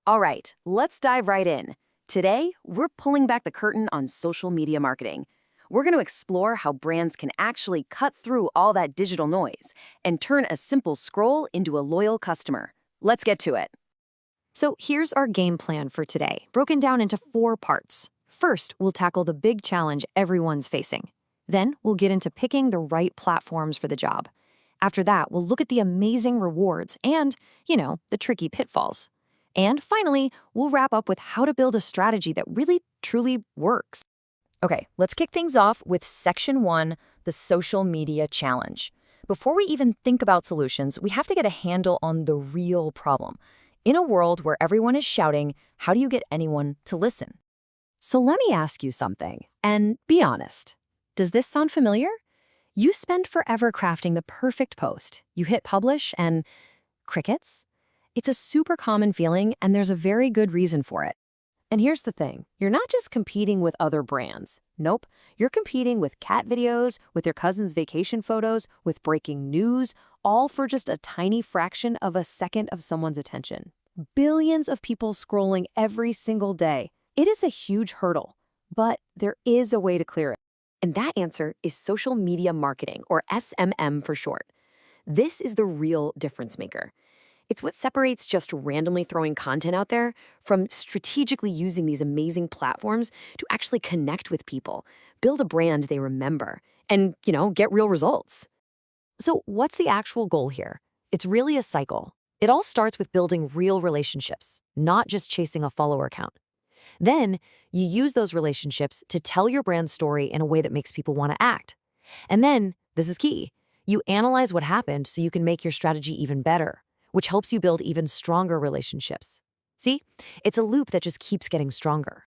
All right, let's dive right in. Today, we're pulling back the curtain on social media marketing. We're going to explore how brands can actually cut through all that digital noise and turn a simple scroll into a loyal customer. Let's get to it. So here's our game plan for today, broken down into 4 parts. First, we'll tackle the big challenge everyone's facing. Then, we'll get into picking the right platforms for the job. After that, we'll look at the amazing rewards and, the tricky pitfalls. And finally, we'll wrap up with how to build a strategy that really, truly works. Okay, let's kick things off with Section 1, the social media challenge. Before we even think about solutions, we have to get a handle on the real problem. In a world where everyone is shouting, how do you get anyone to listen? So let me ask you something, and be honest. Does this sound familiar? You spend forever crafting the perfect post. You hit publish and crickets? It's a super common feeling, and there's a very good reason for it. And here's the thing, you're not just competing with other brands. Nope, you're competing with cat videos, with your cousin's vacation photos, with breaking news, all for just a tiny fraction of a second of someone's attention. Billions of people scrolling every single day. It is a huge hurdle, but there is a way to clear it. And that answer is social media marketing, or SMM for short. This is the real difference maker. It's what separates just randomly throwing content out there from strategically using these amazing platforms to actually connect with people, build a brand they remember, and, get real results. So what's the actual goal here? It's really a cycle. It all starts with building real relationships, not just chasing a follower count. Then you use those relationships to tell your brand story in a way that makes people want to act. And then, this is key, you analyze what happened so you can make your strategy even better, which helps you build even stronger relationships. See? It's a loop that just keeps getting stronger.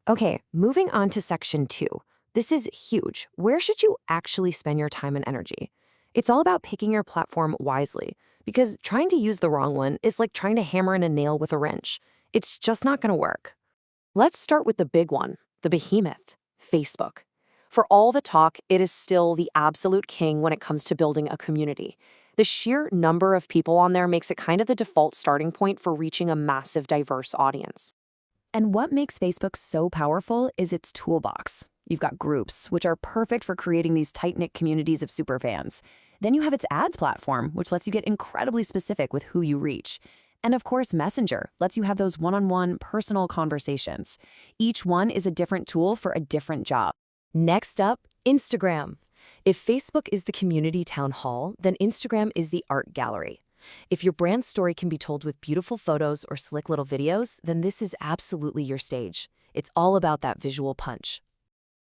Okay, moving on to Section 2. This is huge. Where should you actually spend your time and energy? It's all about picking your platform wisely, because trying to use the wrong one is like trying to hammer in a nail with a wrench. It's just not going to work. Let's start with the big one, the behemoth, Facebook. For all the talk, it is still the absolute king when it comes to building a community. The sheer number of people on there makes it kind of the default starting point for reaching a massive, diverse audience. And what makes Facebook so powerful is its toolbox. You've got groups, which are perfect for creating these tight-knit communities of superfans. Then you have its ads platform, which lets you get incredibly specific with who you reach. And of course, Messenger lets you have those one-on-one personal conversations. Each one is a different tool for a different job. Next up, Instagram. If Facebook is the community town hall, then Instagram is the art gallery. If your brand story can be told with beautiful photos or slick little videos, then this is absolutely your stage. It's all about that visual punch.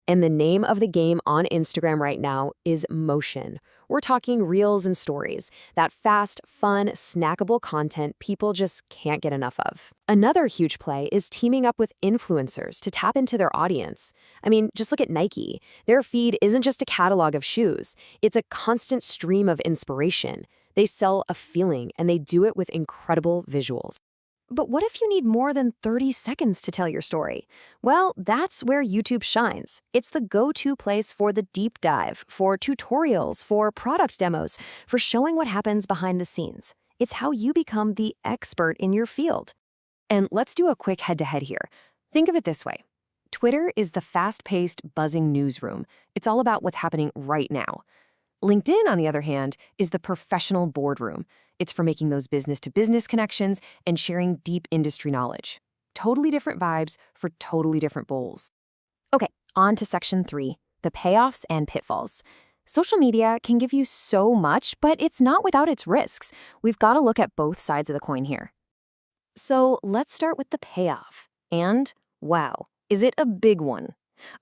And the name of the game on Instagram right now is motion. We're talking reels and stories, that fast, fun, snackable content people just can't get enough of. Another huge play is teaming up with influencers to tap into their audience. I mean, just look at Nike. Their feed isn't just a catalog of shoes. It's a constant stream of inspiration. They sell a feeling, and they do it with incredible visuals. But what if you need more than 30 seconds to tell your story? Well, that's where YouTube shines. It's the go-to place for the deep dive, for tutorials, for product demos, for showing what happens behind the scenes. It's how you become the expert in your field. And let's do a quick head-to-head here. Think of it this way. Twitter is the fast-paced, buzzing newsroom. It's all about what's happening right now. LinkedIn, on the other hand, is the professional boardroom. It's for making those business-to-business connections and sharing deep industry knowledge. Totally different vibes for totally different bowls. Okay, on to Section 3, the payoffs and pitfalls. Social media can give you so much, but it's not without its risks. We've got to look at both sides of the coin here. So let's start with the payoff. And, wow, is it a big one?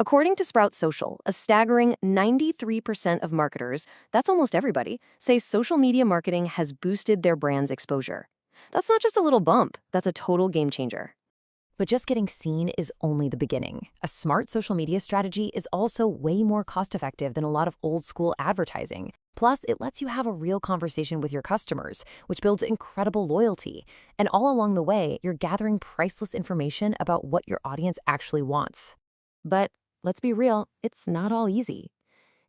According to Sprout Social, a staggering 93% of marketers, that's almost everybody, say social media marketing has boosted their brand's exposure. That's not just a little bump, that's a total game changer. But just getting seen is only the beginning. A smart social media strategy is also way more cost-effective than a lot of old-school advertising. Plus, it lets you have a real conversation with your customers, which builds incredible loyalty. And all along the way, you're gathering priceless information about what your audience actually wants. But let's be real, it's not all easy.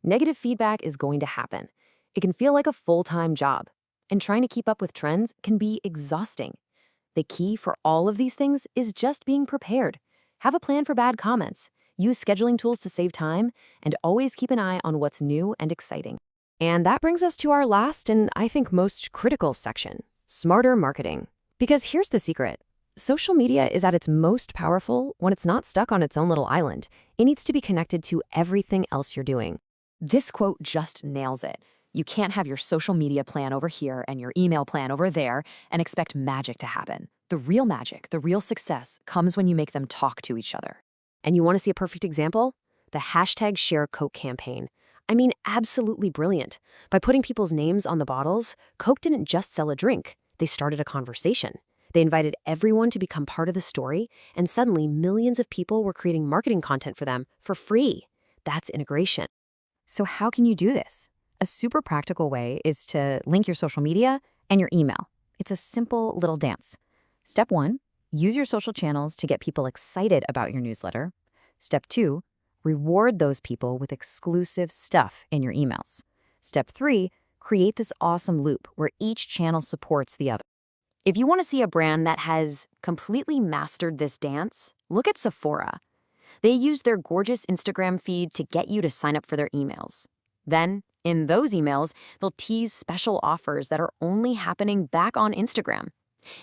Negative feedback is going to happen. It can feel like a full-time job, and trying to keep up with trends can be exhausting. The key for all of these things is just being prepared. Have a plan for bad comments, use scheduling tools to save time, and always keep an eye on what's new and exciting. And that brings us to our last and I think most critical section, smarter marketing. Because here's the secret. Social media is at its most powerful when it's not stuck on its own little island. It needs to be connected to everything else you're doing. This quote just nails it. You can't have your social media plan over here and your email plan over there and expect magic to happen. The real magic, the real success, comes when you make them talk to each other. And you want to see a perfect example? The hashtag Share Coke campaign. I mean, absolutely brilliant. By putting people's names on the bottles, Coke didn't just sell a drink. They started a conversation. They invited everyone to become part of the story, and suddenly millions of people were creating marketing content for them for free. That's integration. So how can you do this? A super practical way is to link your social media and your email. It's a simple little dance. Step 1, use your social channels to get people excited about your newsletter. Step 2, reward those people with exclusive stuff in your emails. Step 3, create this awesome loop where each channel supports the other. If you want to see a brand that has completely mastered this dance, look at Sephora. They use their gorgeous Instagram feed to get you to sign up for their emails. Then, in those emails, they'll tease special offers that are only happening back on Instagram.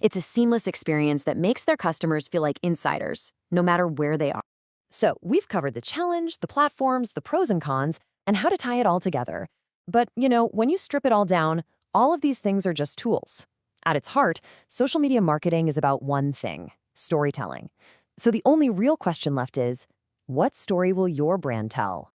It's a seamless experience that makes their customers feel like insiders, no matter where they are. So, we've covered the challenge, the platforms, the pros and cons, and how to tie it all together. But, when you strip it all down, all of these things are just tools. At its heart, social media marketing is about one thing: storytelling. So the only real question left is, what story will your brand tell?